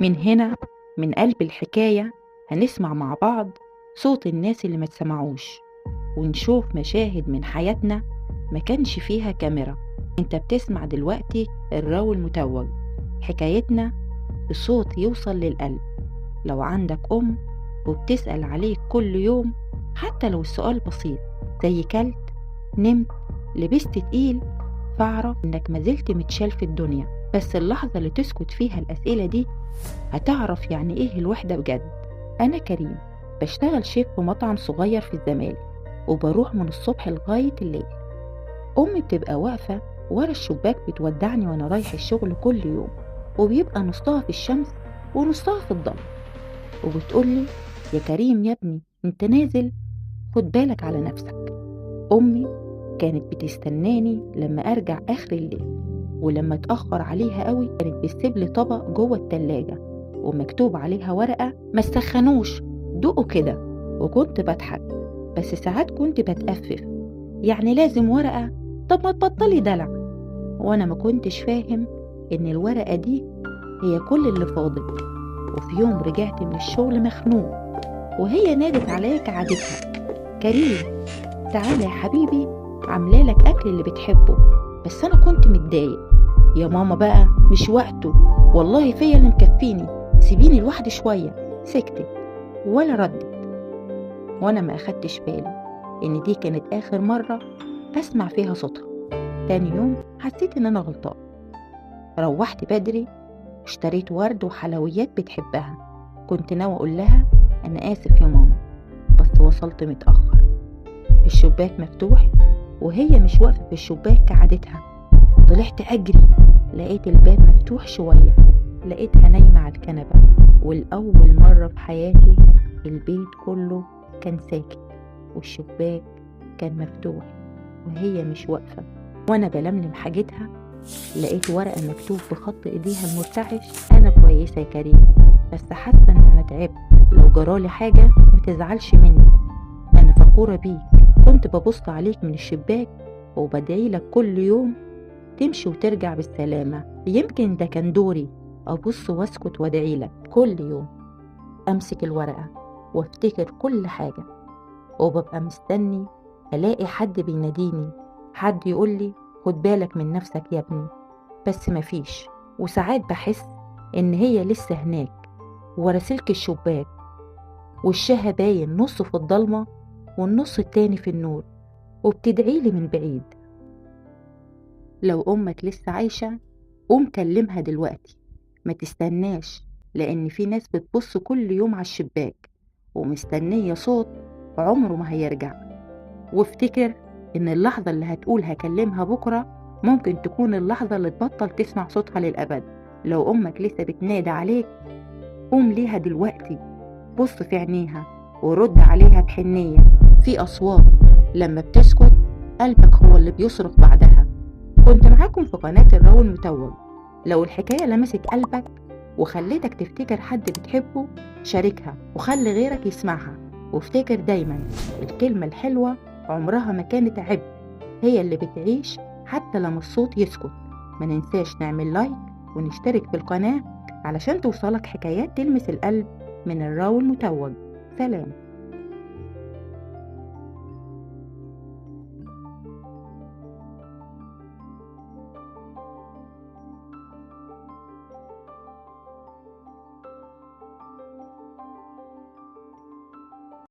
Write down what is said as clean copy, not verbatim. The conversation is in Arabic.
من هنا، من قلب الحكاية، هنسمع مع بعض صوت الناس اللي ما تسمعوش، ونشوف مشاهد من حياتنا ما كانش فيها كاميرا. انت بتسمع دلوقتي الراوي المتوج، حكايتنا بصوت يوصل للقلب. لو عندك وبتسأل عليك كل يوم، حتى لو السؤال بسيط زي كلت، نمت، لبست تقيل، فاعرف انك ما زلت متشال في الدنيا. بس اللحظة اللي تسكت فيها الأسئلة دي هتعرف يعني ايه الوحدة بجد. أنا كريم، بشتغل شيف في مطعم صغير في الزمالك، وبروح من الصبح لغاية الليل. أمي بتبقى واقفة ورا الشباك بتودعني وأنا رايح الشغل كل يوم، وبيبقى نصها في الشمس ونصها في الضلمة، وبتقولي: يا كريم يا ابني، انت نازل، خد بالك على نفسك. أمي كانت بتستناني لما أرجع آخر الليل، ولما اتأخر عليها قوي كانت بتسيبلي طبق جوه التلاجة ومكتوب عليها ورقة: ما تسخنوش، دوقوا كده. وكنت بضحك، بس ساعات كنت بتأفف، يعني لازم ورقة؟ طب ما تبطلي دلع. وانا ما كنتش فاهم ان الورقة دي هي كل اللي فاضل. وفي يوم رجعت من الشغل مخنوق، وهي نادت عليا كعادتها: كريم، تعالى يا حبيبي، عاملالك اكل اللي بتحبه. بس انا كنت متضايق. يا ماما بقى، مش وقته، والله فيا اللي مكفيني، سيبيني لوحدي شوية. سكتت ولا ردت، وانا ما اخدتش بالي ان دي كانت اخر مرة اسمع فيها صوتها. تاني يوم حسيت ان انا غلطان. روحت بدري، اشتريت ورد وحلويات بتحبها. كنت ناوي اقول لها: انا اسف يا ماما، بس وصلت متأخر. الشباك مفتوح وهي مش واقفة في الشباك كعادتها. طلعت اجري، لقيت الباب مفتوح شوية، لقيتها نايمة على الكنبة. والأول مرة في حياتي البيت كله كان ساكت والشباك كان مفتوح وهي مش واقفة. وانا بلملم حاجتها لقيت ورقة مكتوب بخط ايديها المرتعش: انا كويسة يا كريم، بس حاسة ان انا تعبت، لو جرالي حاجة ما تزعلش مني، انا فخورة بيك، كنت ببص عليك من الشباك وبدعي لك كل يوم تمشي وترجع بالسلامة. يمكن ده كان دوري ابص واسكت وادعي لك كل يوم. امسك الورقة وافتكر كل حاجة، وببقى مستني الاقي حد بيناديني، حد يقولي: خد بالك من نفسك يا ابني. بس مفيش. وساعات بحس ان هي لسه هناك ورا سلك الشباك، وشها باين نص في الضلمة والنص التاني في النور، وبتدعيلي من بعيد. لو امك لسه عايشة قوم كلمها دلوقتي، ما تستناش، لان في ناس بتبص كل يوم على الشباك ومستنية صوت عمره ما هيرجع. وافتكر ان اللحظة اللي هتقول هكلمها بكرة ممكن تكون اللحظة اللي تبطل تسمع صوتها للأبد. لو امك لسه بتنادى عليك قوم ليها دلوقتي، بص في عينيها ورد عليها بحنية. في أصوات لما بتسكت قلبك هو اللي بيصرخ بعدها. كنت معاكم في قناة الراوي المتوج. لو الحكاية لمست قلبك وخليتك تفتكر حد بتحبه، شاركها وخلي غيرك يسمعها. وافتكر دايما الكلمة الحلوة عمرها ما كانت عبء، هي اللي بتعيش حتى لما الصوت يسكت. ما ننساش نعمل لايك ونشترك في القناة علشان توصلك حكايات تلمس القلب من الراوي المتوج. سلام.